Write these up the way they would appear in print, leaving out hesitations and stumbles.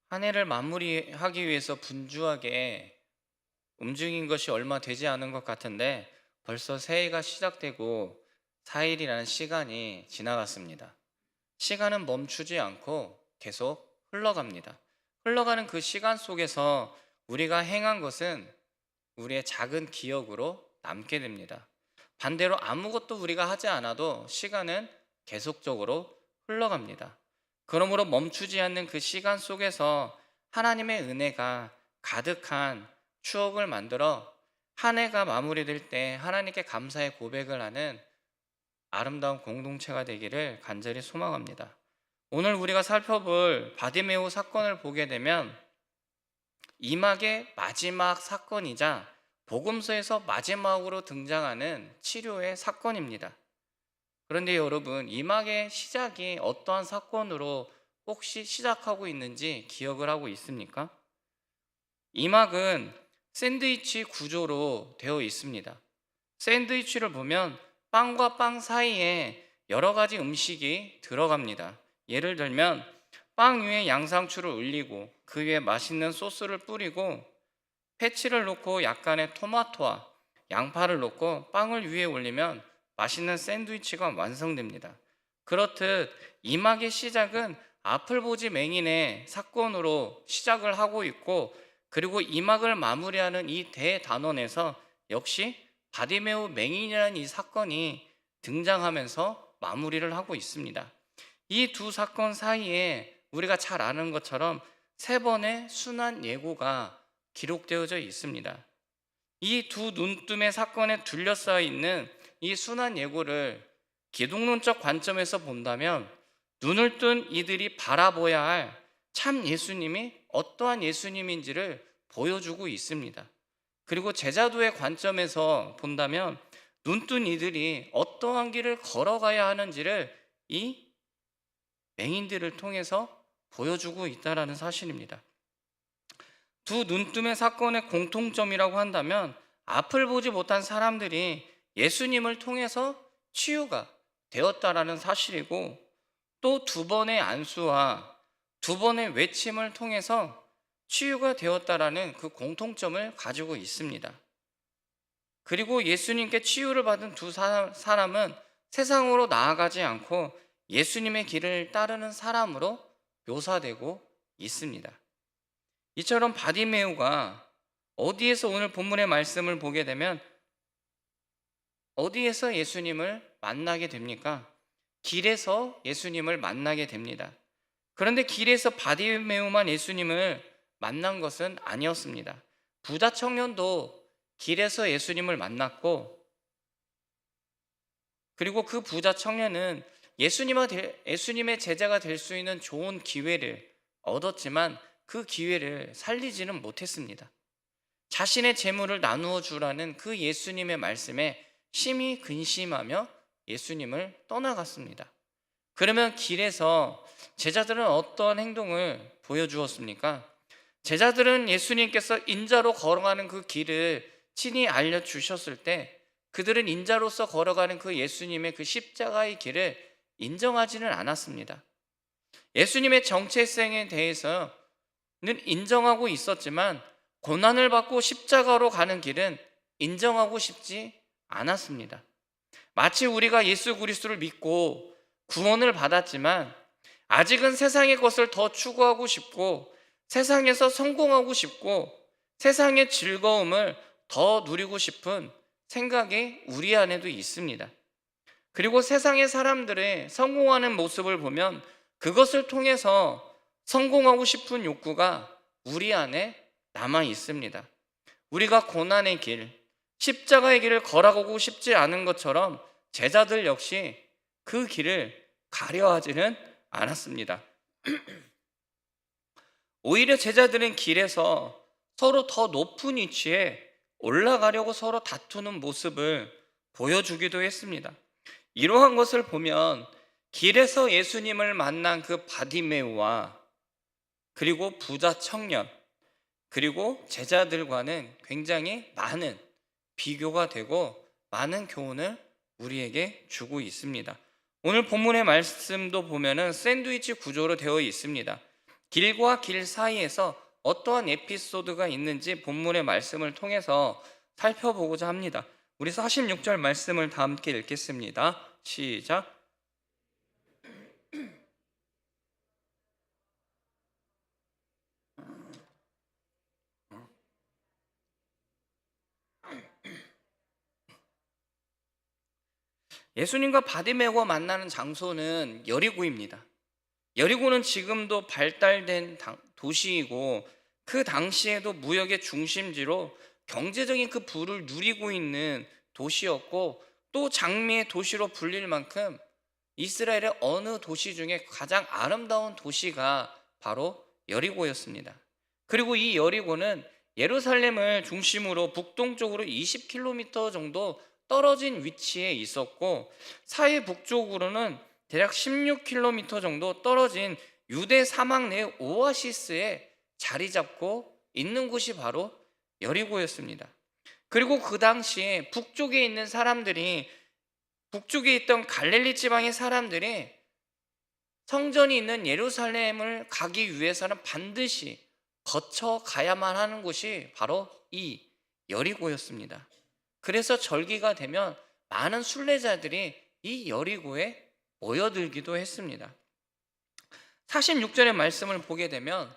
한 해를 마무리하기 위해서 분주하게 움직인 것이 얼마 되지 않은 것 같은데 벌써 새해가 시작되고 4일이라는 시간이 지나갔습니다. 시간은 멈추지 않고 계속 흘러갑니다. 흘러가는 그 시간 속에서 우리가 행한 것은 우리의 작은 기억으로 남게 됩니다. 반대로 아무것도 우리가 하지 않아도 시간은 계속적으로 흘러갑니다. 그러므로 멈추지 않는 그 시간 속에서 하나님의 은혜가 가득한 추억을 만들어 한 해가 마무리될 때 하나님께 감사의 고백을 하는 아름다운 공동체가 되기를 간절히 소망합니다. 오늘 우리가 살펴볼 바디메오 사건을 보게 되면 이막의 마지막 사건이자 복음서에서 마지막으로 등장하는 치료의 사건입니다. 그런데 여러분, 이막의 시작이 어떠한 사건으로 혹시 시작하고 있는지 기억을 하고 있습니까? 이막은 샌드위치 구조로 되어 있습니다. 샌드위치를 보면 빵과 빵 사이에 여러 가지 음식이 들어갑니다. 예를 들면 빵 위에 양상추를 올리고 그 위에 맛있는 소스를 뿌리고 패치를 놓고 약간의 토마토와 양파를 넣고 빵을 위에 올리면 맛있는 샌드위치가 완성됩니다. 그렇듯 이막의 시작은 아플보지 맹인의 사건으로 시작을 하고 있고, 그리고 이막을 마무리하는 이 대단원에서 역시 바디메오 맹인이라는 이 사건이 등장하면서 마무리를 하고 있습니다. 이 두 사건 사이에 우리가 잘 아는 것처럼 세 번의 순환 예고가 기록되어져 있습니다. 이 두 눈뜸의 사건에 둘러싸여 있는 이 순환 예고를 기독론적 관점에서 본다면 눈을 뜬 이들이 바라보아야 할 참 예수님이 어떠한 예수님인지를 보여주고 있습니다. 그리고 제자도의 관점에서 본다면 눈뜬 이들이 어떠한 길을 걸어가야 하는지를 이 맹인들을 통해서 보여주고 있다는 사실입니다. 두 눈뜸의 사건의 공통점이라고 한다면 앞을 보지 못한 사람들이 예수님을 통해서 치유가 되었다라는 사실이고, 또 두 번의 안수와 두 번의 외침을 통해서 치유가 되었다라는 그 공통점을 가지고 있습니다. 그리고 예수님께 치유를 받은 두 사람은 세상으로 나아가지 않고 예수님의 길을 따르는 사람으로 묘사되고 있습니다. 이처럼 바디메오가 어디에서 오늘 본문의 말씀을 보게 되면 어디에서 예수님을 만나게 됩니까? 길에서 예수님을 만나게 됩니다. 그런데 길에서 바디메오만 예수님을 만난 것은 아니었습니다. 부자 청년도 길에서 예수님을 만났고, 그리고 그 부자 청년은 예수님의 제자가 될 수 있는 좋은 기회를 얻었지만 그 기회를 살리지는 못했습니다. 자신의 재물을 나누어 주라는 그 예수님의 말씀에 심히 근심하며 예수님을 떠나갔습니다. 그러면 길에서 제자들은 어떤 행동을 보여주었습니까? 제자들은 예수님께서 인자로 걸어가는 그 길을 친히 알려주셨을 때 그들은 인자로서 걸어가는 그 예수님의 그 십자가의 길을 인정하지는 않았습니다. 예수님의 정체성에 대해서는 인정하고 있었지만 고난을 받고 십자가로 가는 길은 인정하고 싶지 않았습니다. 마치 우리가 예수 그리스도를 믿고 구원을 받았지만 아직은 세상의 것을 더 추구하고 싶고 세상에서 성공하고 싶고 세상의 즐거움을 더 누리고 싶은 생각이 우리 안에도 있습니다. 그리고 세상의 사람들의 성공하는 모습을 보면 그것을 통해서 성공하고 싶은 욕구가 우리 안에 남아 있습니다. 우리가 고난의 길, 십자가의 길을 걸어가고 싶지 않은 것처럼 제자들 역시 그 길을 가려하지는 않았습니다. 오히려 제자들은 길에서 서로 더 높은 위치에 올라가려고 서로 다투는 모습을 보여주기도 했습니다. 이러한 것을 보면 길에서 예수님을 만난 그 바디메오와 그리고 부자 청년 그리고 제자들과는 굉장히 많은 비교가 되고 많은 교훈을 우리에게 주고 있습니다. 오늘 본문의 말씀도 보면은 샌드위치 구조로 되어 있습니다. 길과 길 사이에서 어떠한 에피소드가 있는지 본문의 말씀을 통해서 살펴보고자 합니다. 우리 46절 말씀을 다 함께 읽겠습니다. 시작. 예수님과 바디메오가 만나는 장소는 여리고입니다. 여리고는 지금도 발달된 도시이고 그 당시에도 무역의 중심지로 경제적인 그 부를 누리고 있는 도시였고, 또 장미의 도시로 불릴 만큼 이스라엘의 어느 도시 중에 가장 아름다운 도시가 바로 여리고였습니다. 그리고 이 여리고는 예루살렘을 중심으로 북동쪽으로 20km 정도 떨어진 위치에 있었고, 사해 북쪽으로는 대략 16km 정도 떨어진 유대 사막 내 오아시스에 자리 잡고 있는 곳이 바로 여리고였습니다. 그리고 그 당시에 북쪽에 있는 사람들이, 북쪽에 있던 갈릴리 지방의 사람들이 성전이 있는 예루살렘을 가기 위해서는 반드시 거쳐 가야만 하는 곳이 바로 이 여리고였습니다. 그래서 절기가 되면 많은 순례자들이 이 여리고에 모여들기도 했습니다. 46절의 말씀을 보게 되면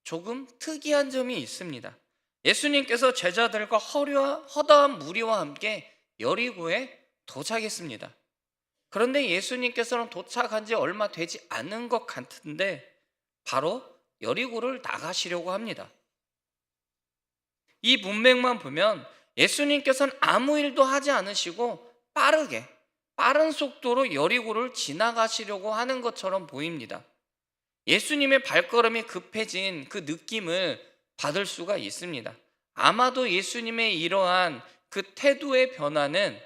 조금 특이한 점이 있습니다. 예수님께서 제자들과 허다한 무리와 함께 여리고에 도착했습니다. 그런데 예수님께서는 도착한 지 얼마 되지 않은 것 같은데 바로 여리고를 나가시려고 합니다. 이 문맥만 보면 예수님께서는 아무 일도 하지 않으시고 빠른 속도로 여리고를 지나가시려고 하는 것처럼 보입니다. 예수님의 발걸음이 급해진 그 느낌을 받을 수가 있습니다. 아마도 예수님의 이러한 그 태도의 변화는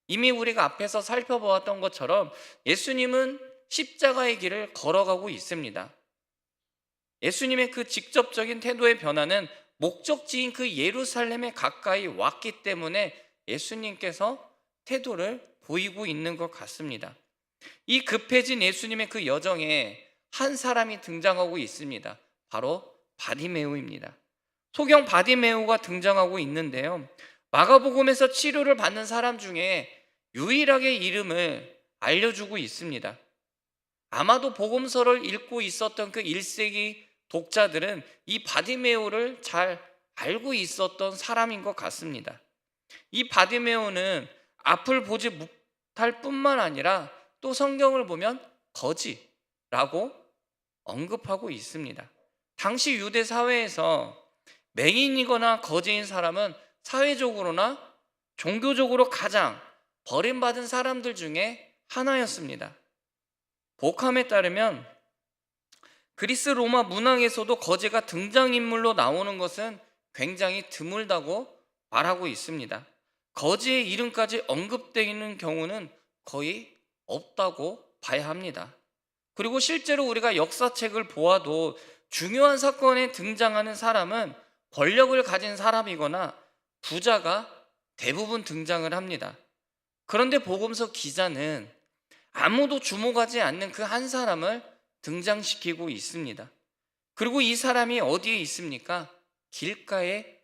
이미 우리가 앞에서 살펴보았던 것처럼 예수님은 십자가의 길을 걸어가고 있습니다. 예수님의 그 직접적인 태도의 변화는 목적지인 그 예루살렘에 가까이 왔기 때문에 예수님께서 태도를 보이고 있는 것 같습니다. 이 급해진 예수님의 그 여정에 한 사람이 등장하고 있습니다. 바로 바디메오입니다. 소경 바디메오가 등장하고 있는데요, 마가복음에서 치료를 받는 사람 중에 유일하게 이름을 알려주고 있습니다. 아마도 복음서를 읽고 있었던 그 1세기 독자들은 이 바디메오를 잘 알고 있었던 사람인 것 같습니다. 이 바디메오는 앞을 보지 못할 뿐만 아니라 또 성경을 보면 거지라고 언급하고 있습니다. 당시 유대 사회에서 맹인이거나 거지인 사람은 사회적으로나 종교적으로 가장 버림받은 사람들 중에 하나였습니다. 복함에 따르면 그리스 로마 문학에서도 거지가 등장인물로 나오는 것은 굉장히 드물다고 말하고 있습니다. 거지의 이름까지 언급되는 경우는 거의 없다고 봐야 합니다. 그리고 실제로 우리가 역사책을 보아도 중요한 사건에 등장하는 사람은 권력을 가진 사람이거나 부자가 대부분 등장을 합니다. 그런데 복음서 기자는 아무도 주목하지 않는 그 한 사람을 등장시키고 있습니다. 그리고 이 사람이 어디에 있습니까? 길가에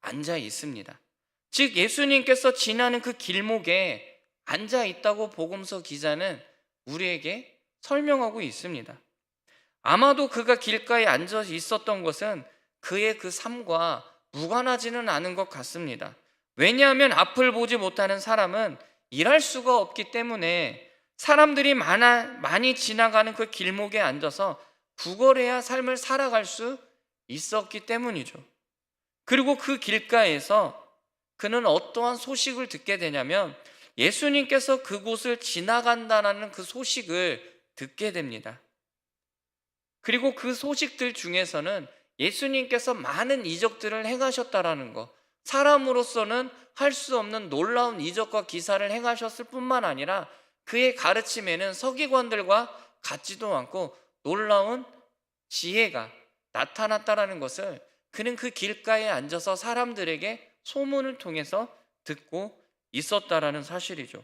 앉아 있습니다. 즉 예수님께서 지나는 그 길목에 앉아 있다고 복음서 기자는 우리에게 설명하고 있습니다. 아마도 그가 길가에 앉아 있었던 것은 그의 그 삶과 무관하지는 않은 것 같습니다. 왜냐하면 앞을 보지 못하는 사람은 일할 수가 없기 때문에 사람들이 많이 지나가는 그 길목에 앉아서 구걸해야 삶을 살아갈 수 있었기 때문이죠. 그리고 그 길가에서 그는 어떠한 소식을 듣게 되냐면 예수님께서 그곳을 지나간다는 그 소식을 듣게 됩니다. 그리고 그 소식들 중에서는 예수님께서 많은 이적들을 행하셨다라는 것, 사람으로서는 할 수 없는 놀라운 이적과 기사를 행하셨을 뿐만 아니라 그의 가르침에는 서기관들과 같지도 않고 놀라운 지혜가 나타났다라는 것을 그는 그 길가에 앉아서 사람들에게 소문을 통해서 듣고 있었다라는 사실이죠.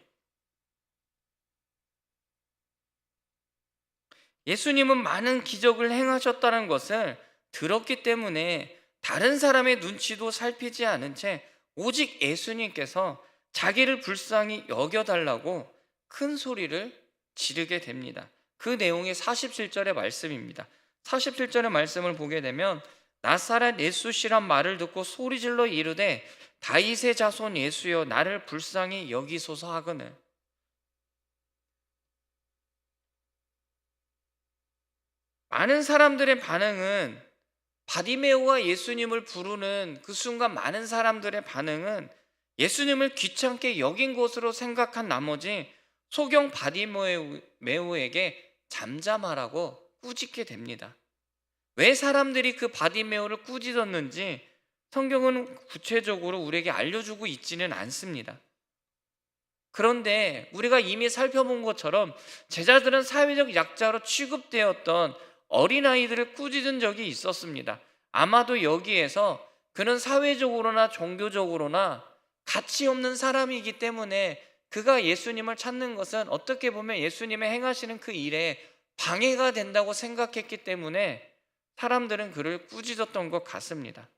예수님은 많은 기적을 행하셨다는 것을 들었기 때문에 다른 사람의 눈치도 살피지 않은 채 오직 예수님께서 자기를 불쌍히 여겨달라고 큰 소리를 지르게 됩니다. 그 내용이 47절의 말씀입니다. 47절의 말씀을 보게 되면 나사렛 예수시란 말을 듣고 소리질러 이르되 다윗의 자손 예수여 나를 불쌍히 여기소서 하거늘. 많은 사람들의 반응은 바디메오가 예수님을 부르는 그 순간 많은 사람들의 반응은 예수님을 귀찮게 여긴 것으로 생각한 나머지 소경 바디메오에게 잠잠하라고 꾸짖게 됩니다. 왜 사람들이 그 바디메오를 꾸짖었는지 성경은 구체적으로 우리에게 알려주고 있지는 않습니다. 그런데 우리가 이미 살펴본 것처럼 제자들은 사회적 약자로 취급되었던 어린아이들을 꾸짖은 적이 있었습니다. 아마도 여기에서 그는 사회적으로나 종교적으로나 가치 없는 사람이기 때문에 그가 예수님을 찾는 것은 어떻게 보면 예수님의 행하시는 그 일에 방해가 된다고 생각했기 때문에 사람들은 그를 꾸짖었던 것 같습니다.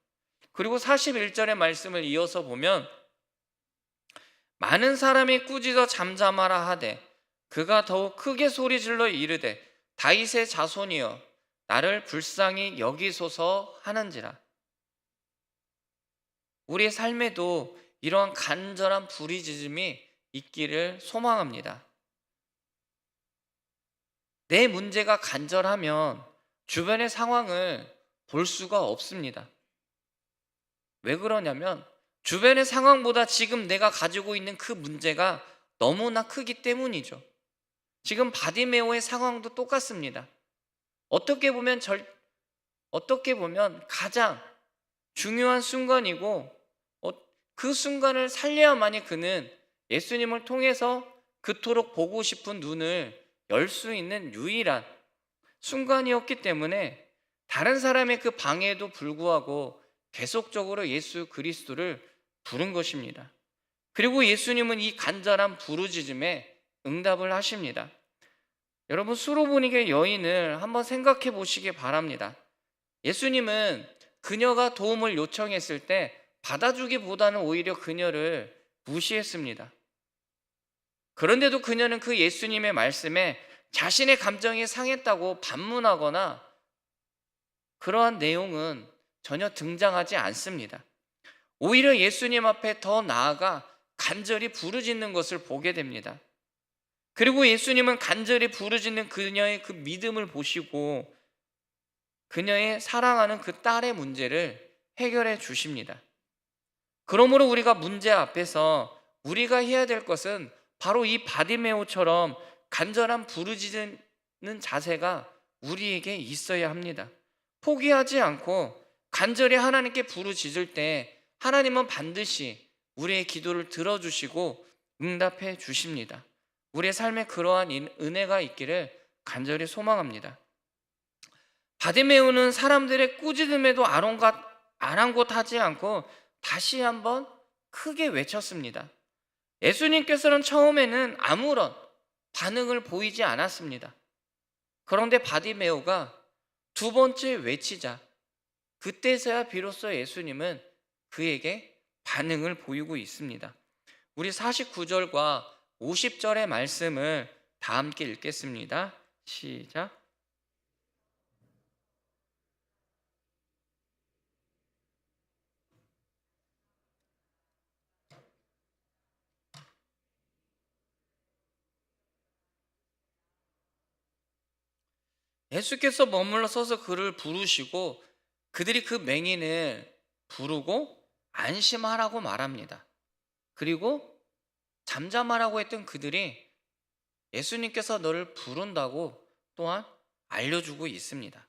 그리고 41절의 말씀을 이어서 보면 많은 사람이 꾸짖어 잠잠하라 하되 그가 더욱 크게 소리질러 이르되 다윗의 자손이여 나를 불쌍히 여기소서 하는지라. 우리의 삶에도 이러한 간절한 부르짖음이 있기를 소망합니다. 내 문제가 간절하면 주변의 상황을 볼 수가 없습니다. 왜 그러냐면 주변의 상황보다 지금 내가 가지고 있는 그 문제가 너무나 크기 때문이죠. 지금 바디메오의 상황도 똑같습니다. 어떻게 보면 가장 중요한 순간이고 그 순간을 살려야만이 그는 예수님을 통해서 그토록 보고 싶은 눈을 열 수 있는 유일한 순간이었기 때문에 다른 사람의 그 방해에도 불구하고 계속적으로 예수 그리스도를 부른 것입니다. 그리고 예수님은 이 간절한 부르짖음에 응답을 하십니다. 여러분, 수로보니게 여인을 한번 생각해 보시기 바랍니다. 예수님은 그녀가 도움을 요청했을 때 받아주기보다는 오히려 그녀를 무시했습니다. 그런데도 그녀는 그 예수님의 말씀에 자신의 감정이 상했다고 반문하거나 그러한 내용은 전혀 등장하지 않습니다. 오히려 예수님 앞에 더 나아가 간절히 부르짖는 것을 보게 됩니다. 그리고 예수님은 간절히 부르짖는 그녀의 그 믿음을 보시고 그녀의 사랑하는 그 딸의 문제를 해결해 주십니다. 그러므로 우리가 문제 앞에서 우리가 해야 될 것은 바로 이 바디메오처럼 간절한 부르짖는 자세가 우리에게 있어야 합니다. 포기하지 않고 간절히 하나님께 부르짖을 때 하나님은 반드시 우리의 기도를 들어주시고 응답해 주십니다. 우리의 삶에 그러한 은혜가 있기를 간절히 소망합니다. 바디메오는 사람들의 꾸짖음에도 아랑곳하지 않고 다시 한번 크게 외쳤습니다. 예수님께서는 처음에는 아무런 반응을 보이지 않았습니다. 그런데 바디메오가 두 번째 외치자 그때서야 비로소 예수님은 그에게 반응을 보이고 있습니다. 우리 49절과 50절의 말씀을 다 함께 읽겠습니다. 시작. 예수께서 머물러 서서 그를 부르시고 그들이 그 맹인을 부르고 안심하라고 말합니다. 그리고 잠잠하라고 했던 그들이 예수님께서 너를 부른다고 또한 알려주고 있습니다.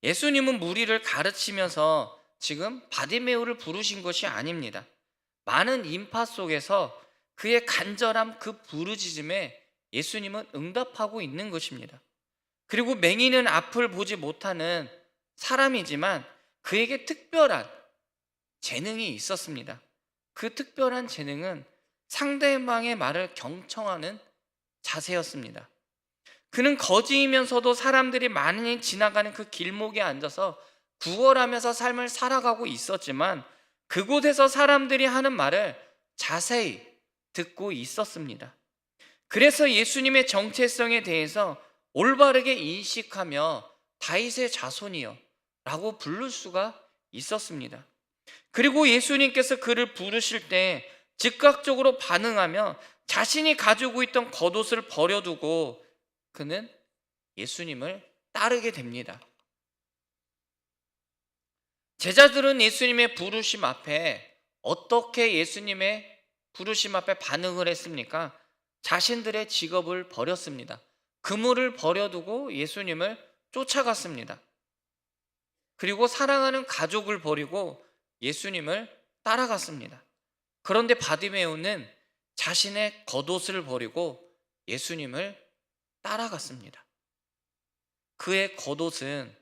예수님은 무리를 가르치면서 지금 바디메오를 부르신 것이 아닙니다. 많은 인파 속에서 그의 간절한 그 부르짖음에 예수님은 응답하고 있는 것입니다. 그리고 맹인은 앞을 보지 못하는 사람이지만 그에게 특별한 재능이 있었습니다. 그 특별한 재능은 상대방의 말을 경청하는 자세였습니다. 그는 거지이면서도 사람들이 많이 지나가는 그 길목에 앉아서 구걸하면서 삶을 살아가고 있었지만 그곳에서 사람들이 하는 말을 자세히 듣고 있었습니다. 그래서 예수님의 정체성에 대해서 올바르게 인식하며 다윗의 자손이여 라고 부를 수가 있었습니다. 그리고 예수님께서 그를 부르실 때 즉각적으로 반응하며 자신이 가지고 있던 겉옷을 버려두고 그는 예수님을 따르게 됩니다. 제자들은 예수님의 부르심 앞에 어떻게 예수님의 부르심 앞에 반응을 했습니까? 자신들의 직업을 버렸습니다. 그물을 버려두고 예수님을 쫓아갔습니다. 그리고 사랑하는 가족을 버리고 예수님을 따라갔습니다. 그런데 바디메오는 자신의 겉옷을 버리고 예수님을 따라갔습니다. 그의 겉옷은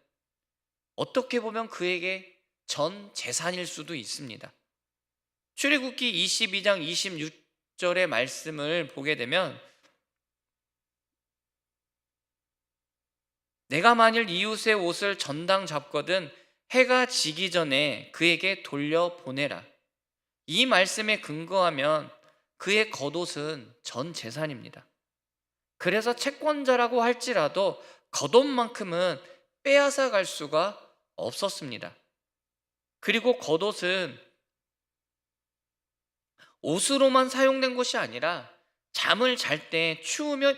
어떻게 보면 그에게 전 재산일 수도 있습니다. 출애굽기 22장 26절의 말씀을 보게 되면 내가 만일 이웃의 옷을 전당 잡거든 해가 지기 전에 그에게 돌려보내라. 이 말씀에 근거하면 그의 겉옷은 전 재산입니다. 그래서 채권자라고 할지라도 겉옷만큼은 빼앗아 갈 수가 없었습니다. 그리고 겉옷은 옷으로만 사용된 것이 아니라 잠을 잘 때 추우면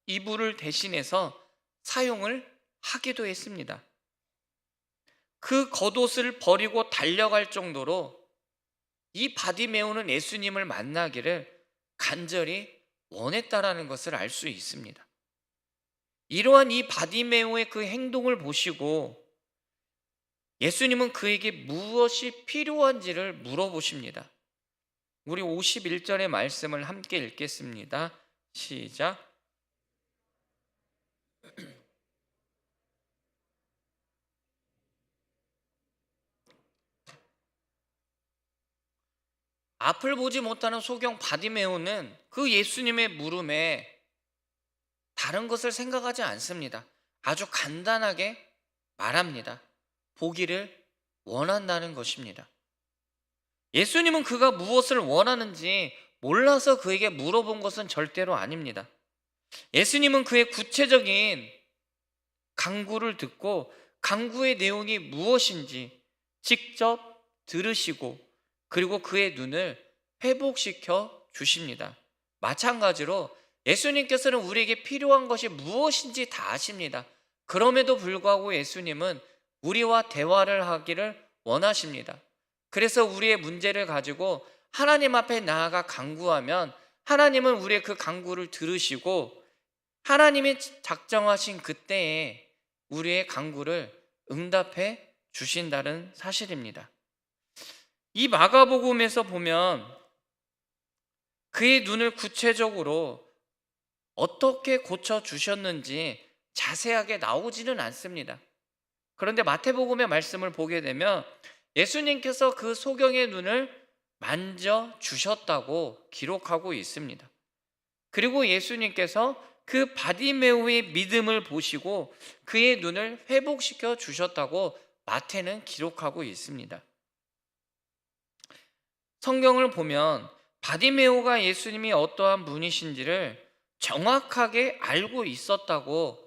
이불을 대신해서 사용을 하기도 했습니다. 그 겉옷을 버리고 달려갈 정도로 이 바디메오는 예수님을 만나기를 간절히 원했다라는 것을 알 수 있습니다. 이러한 이 바디메오의 그 행동을 보시고 예수님은 그에게 무엇이 필요한지를 물어보십니다. 우리 51절의 말씀을 함께 읽겠습니다. 시작. 앞을 보지 못하는 소경 바디메오는 그 예수님의 물음에 다른 것을 생각하지 않습니다. 아주 간단하게 말합니다. 보기를 원한다는 것입니다. 예수님은 그가 무엇을 원하는지 몰라서 그에게 물어본 것은 절대로 아닙니다. 예수님은 그의 구체적인 간구를 듣고 간구의 내용이 무엇인지 직접 들으시고 그리고 그의 눈을 회복시켜 주십니다. 마찬가지로 예수님께서는 우리에게 필요한 것이 무엇인지 다 아십니다. 그럼에도 불구하고 예수님은 우리와 대화를 하기를 원하십니다. 그래서 우리의 문제를 가지고 하나님 앞에 나아가 간구하면 하나님은 우리의 그 간구를 들으시고 하나님이 작정하신 그때에 우리의 간구를 응답해 주신다는 사실입니다. 이 마가복음에서 보면 그의 눈을 구체적으로 어떻게 고쳐주셨는지 자세하게 나오지는 않습니다. 그런데 마태복음의 말씀을 보게 되면 예수님께서 그 소경의 눈을 만져주셨다고 기록하고 있습니다. 그리고 예수님께서 그 바디메오의 믿음을 보시고 그의 눈을 회복시켜 주셨다고 마태는 기록하고 있습니다. 성경을 보면 바디메오가 예수님이 어떠한 분이신지를 정확하게 알고 있었다고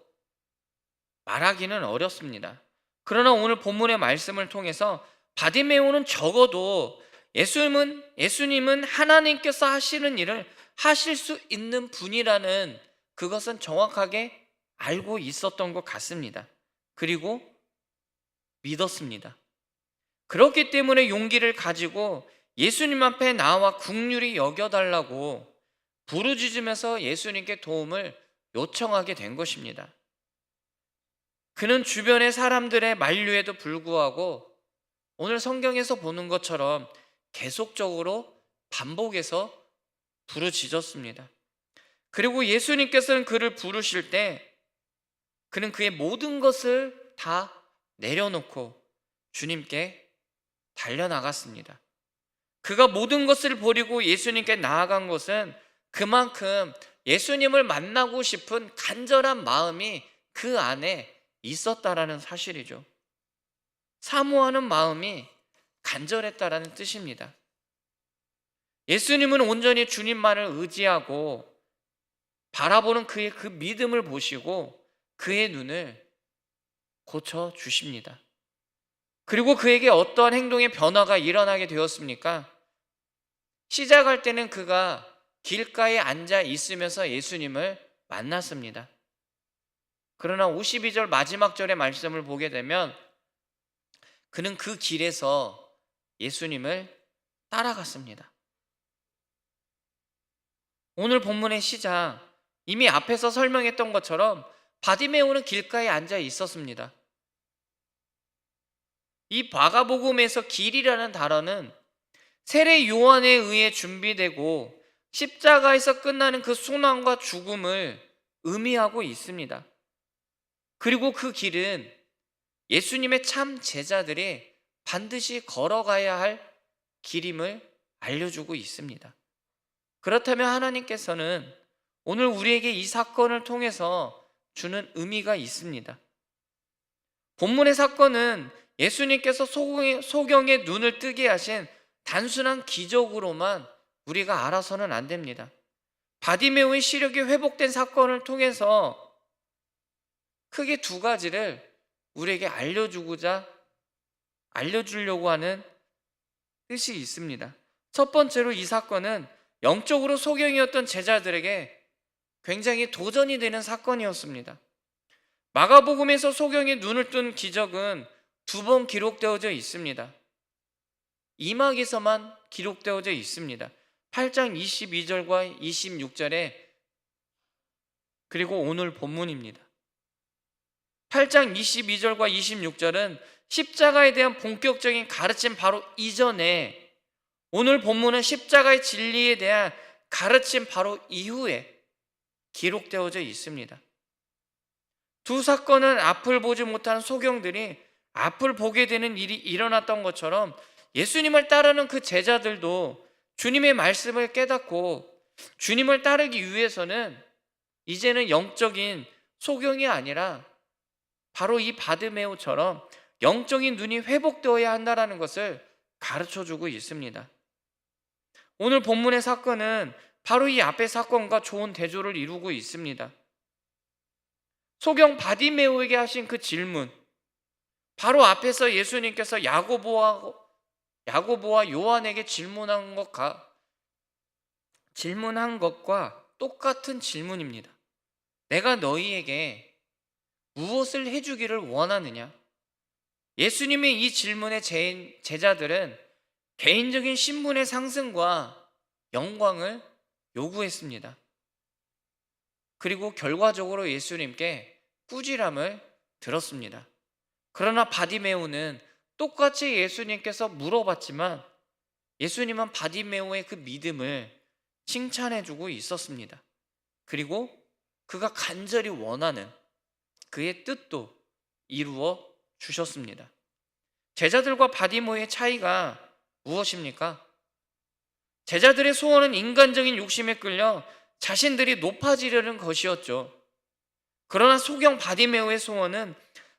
말하기는 어렵습니다. 그러나 오늘 본문의 말씀을 통해서 바디메오는 적어도 예수님은 하나님께서 하시는 일을 하실 수 있는 분이라는 그것은 정확하게 알고 있었던 것 같습니다. 그리고 믿었습니다. 그렇기 때문에 용기를 가지고 예수님 앞에 나와 긍휼히 여겨달라고 부르짖으면서 예수님께 도움을 요청하게 된 것입니다. 그는 주변의 사람들의 만류에도 불구하고 오늘 성경에서 보는 것처럼 계속적으로 반복해서 부르짖었습니다. 그리고 예수님께서는 그를 부르실 때 그는 그의 모든 것을 다 내려놓고 주님께 달려나갔습니다. 그가 모든 것을 버리고 예수님께 나아간 것은 그만큼 예수님을 만나고 싶은 간절한 마음이 그 안에 있었다라는 사실이죠. 사모하는 마음이 간절했다라는 뜻입니다. 예수님은 온전히 주님만을 의지하고 바라보는 그의 그 믿음을 보시고 그의 눈을 고쳐 주십니다. 그리고 그에게 어떠한 행동의 변화가 일어나게 되었습니까? 시작할 때는 그가 길가에 앉아 있으면서 예수님을 만났습니다. 그러나 52절 마지막 절의 말씀을 보게 되면 그는 그 길에서 예수님을 따라갔습니다. 오늘 본문의 시작, 이미 앞에서 설명했던 것처럼 바디메오는 길가에 앉아 있었습니다. 이 마가복음에서 길이라는 단어는 세례 요한에 의해 준비되고 십자가에서 끝나는 그 순환과 죽음을 의미하고 있습니다. 그리고 그 길은 예수님의 참 제자들이 반드시 걸어가야 할 길임을 알려주고 있습니다. 그렇다면 하나님께서는 오늘 우리에게 이 사건을 통해서 주는 의미가 있습니다. 본문의 사건은 예수님께서 소경의 눈을 뜨게 하신 단순한 기적으로만 우리가 알아서는 안 됩니다. 바디메오의 시력이 회복된 사건을 통해서 크게 두 가지를 우리에게 알려주려고 하는 뜻이 있습니다. 첫 번째로 이 사건은 영적으로 소경이었던 제자들에게 굉장히 도전이 되는 사건이었습니다. 마가복음에서 소경의 눈을 뜬 기적은 2번 기록되어져 있습니다. 2막에서만 기록되어져 있습니다. 8장 22절과 26절에, 그리고 오늘 본문입니다. 8장 22절과 26절은 십자가에 대한 본격적인 가르침 바로 이전에, 오늘 본문은 십자가의 진리에 대한 가르침 바로 이후에 기록되어져 있습니다. 두 사건은 앞을 보지 못한 소경들이 앞을 보게 되는 일이 일어났던 것처럼 예수님을 따르는 그 제자들도 주님의 말씀을 깨닫고 주님을 따르기 위해서는 이제는 영적인 소경이 아니라 바로 이 바드메오처럼 영적인 눈이 회복되어야 한다는 것을 가르쳐주고 있습니다. 오늘 본문의 사건은 바로 이 앞의 사건과 좋은 대조를 이루고 있습니다. 소경 바디메오에게 하신 그 질문, 바로 앞에서 예수님께서 야고보와 요한에게 질문한 것과 똑같은 질문입니다. 내가 너희에게 무엇을 해주기를 원하느냐? 예수님의 이 질문에 제자들은 개인적인 신분의 상승과 영광을 요구했습니다. 그리고 결과적으로 예수님께 꾸지람을 들었습니다. 그러나 바디메오는 똑같이 예수님께서 물어봤지만 예수님은 바디메오의 그 믿음을 칭찬해주고 있었습니다. 그리고 그가 간절히 원하는 그의 뜻도 이루어 주셨습니다. 제자들과 바디메오의 차이가 무엇입니까? 제자들의 소원은 인간적인 욕심에 끌려 자신들이 높아지려는 것이었죠. 그러나 소경 바디메오의 소원은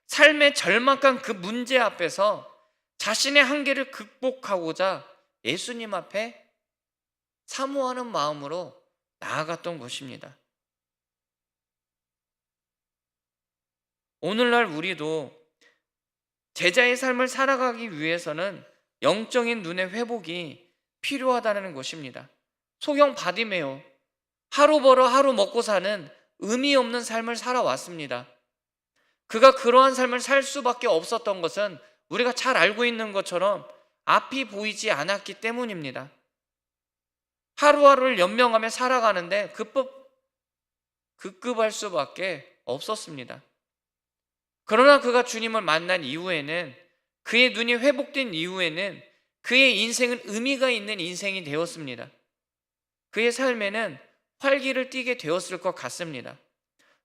삶의 절망한 그 문제 앞에서 자신의 한계를 극복하고자 예수님 앞에 사모하는 마음으로 나아갔던 것입니다. 오늘날 우리도 제자의 삶을 살아가기 위해서는 영적인 눈의 회복이 필요하다는 것입니다. 소경 바디메오, 하루 벌어 하루 먹고 사는 의미 없는 삶을 살아왔습니다. 그가 그러한 삶을 살 수밖에 없었던 것은 우리가 잘 알고 있는 것처럼 앞이 보이지 않았기 때문입니다. 하루하루를 연명하며 살아가는데 급급할 수밖에 없었습니다. 그러나 그가 주님을 만난 이후에는, 그의 눈이 회복된 이후에는 그의 인생은 의미가 있는 인생이 되었습니다. 그의 삶에는 활기를 띠게 되었을 것 같습니다.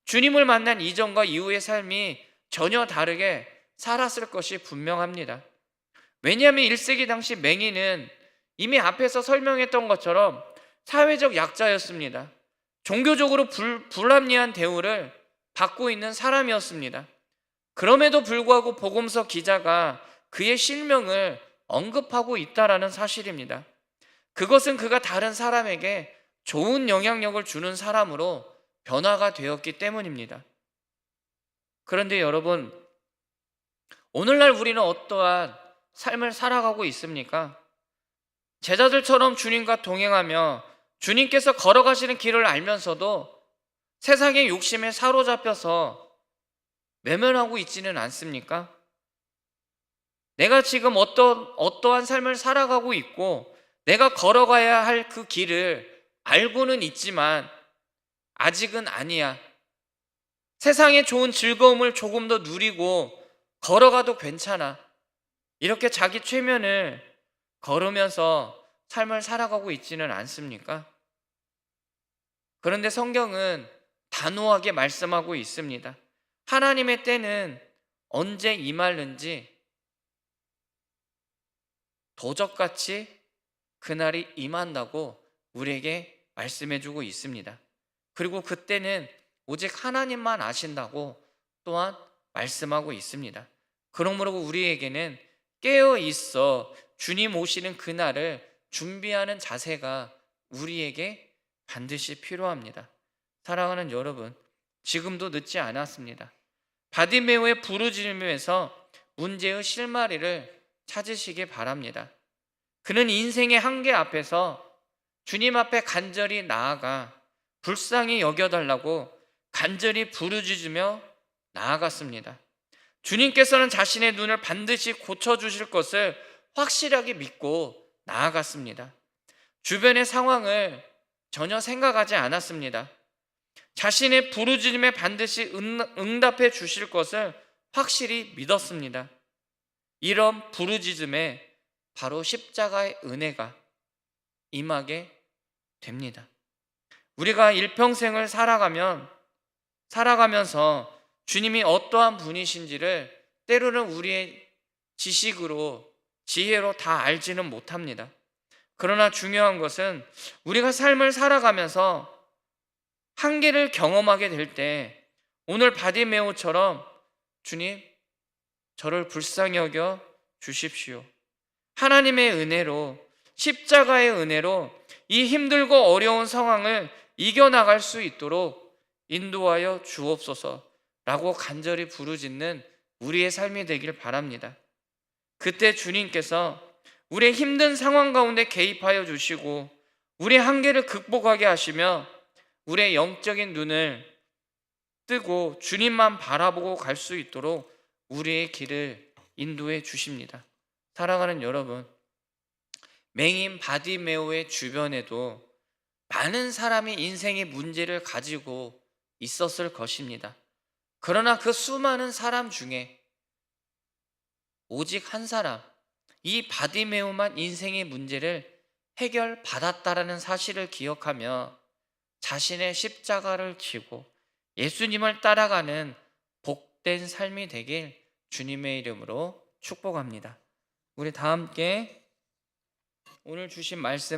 주님을 만난 이전과 이후의 삶이 전혀 다르게 살았을 것이 분명합니다. 왜냐하면 1세기 당시 맹인은 이미 앞에서 설명했던 것처럼 사회적 약자였습니다. 종교적으로 불합리한 대우를 받고 있는 사람이었습니다. 그럼에도 불구하고 복음서 기자가 그의 실명을 언급하고 있다라는 사실입니다. 그것은 그가 다른 사람에게 좋은 영향력을 주는 사람으로 변화가 되었기 때문입니다. 그런데 여러분, 오늘날 우리는 어떠한 삶을 살아가고 있습니까? 제자들처럼 주님과 동행하며 주님께서 걸어가시는 길을 알면서도 세상의 욕심에 사로잡혀서 외면하고 있지는 않습니까? 내가 지금 어떠한 삶을 살아가고 있고 내가 걸어가야 할 그 길을 알고는 있지만 아직은 아니야. 세상의 좋은 즐거움을 조금 더 누리고 걸어가도 괜찮아. 이렇게 자기 최면을 걸으면서 삶을 살아가고 있지는 않습니까? 그런데 성경은 단호하게 말씀하고 있습니다. 하나님의 때는 언제 임하는지 도적같이 그날이 임한다고 우리에게 말씀해주고 있습니다. 그리고 그때는 오직 하나님만 아신다고 또한 말씀하고 있습니다. 그러므로 우리에게는 깨어 있어 주님 오시는 그날을 준비하는 자세가 우리에게 반드시 필요합니다. 사랑하는 여러분, 지금도 늦지 않았습니다. 바디메오의 부르짖음에서 문제의 실마리를 찾으시기 바랍니다. 그는 인생의 한계 앞에서 주님 앞에 간절히 나아가 불쌍히 여겨달라고 간절히 부르짖으며 나아갔습니다. 주님께서는 자신의 눈을 반드시 고쳐주실 것을 확실하게 믿고 나아갔습니다. 주변의 상황을 전혀 생각하지 않았습니다. 자신의 부르짖음에 반드시 응답해 주실 것을 확실히 믿었습니다. 이런 부르짖음에 바로 십자가의 은혜가 임하게 됩니다. 우리가 일평생을 살아가면서 주님이 어떠한 분이신지를 때로는 우리의 지식으로, 지혜로 다 알지는 못합니다. 그러나 중요한 것은 우리가 삶을 살아가면서 한계를 경험하게 될 때 오늘 바디메오처럼 주님, 저를 불쌍히 여겨 주십시오. 하나님의 은혜로, 십자가의 은혜로 이 힘들고 어려운 상황을 이겨나갈 수 있도록 인도하여 주옵소서라고 간절히 부르짖는 우리의 삶이 되길 바랍니다. 그때 주님께서 우리의 힘든 상황 가운데 개입하여 주시고 우리의 한계를 극복하게 하시며 우리의 영적인 눈을 뜨고 주님만 바라보고 갈 수 있도록 우리의 길을 인도해 주십니다. 사랑하는 여러분, 맹인 바디메오의 주변에도 많은 사람이 인생의 문제를 가지고 있었을 것입니다. 그러나 그 수많은 사람 중에 오직 한 사람, 이 바디메오만 인생의 문제를 해결받았다라는 사실을 기억하며 자신의 십자가를 지고 예수님을 따라가는 복된 삶이 되길 주님의 이름으로 축복합니다. 우리 다 함께 오늘 주신 말씀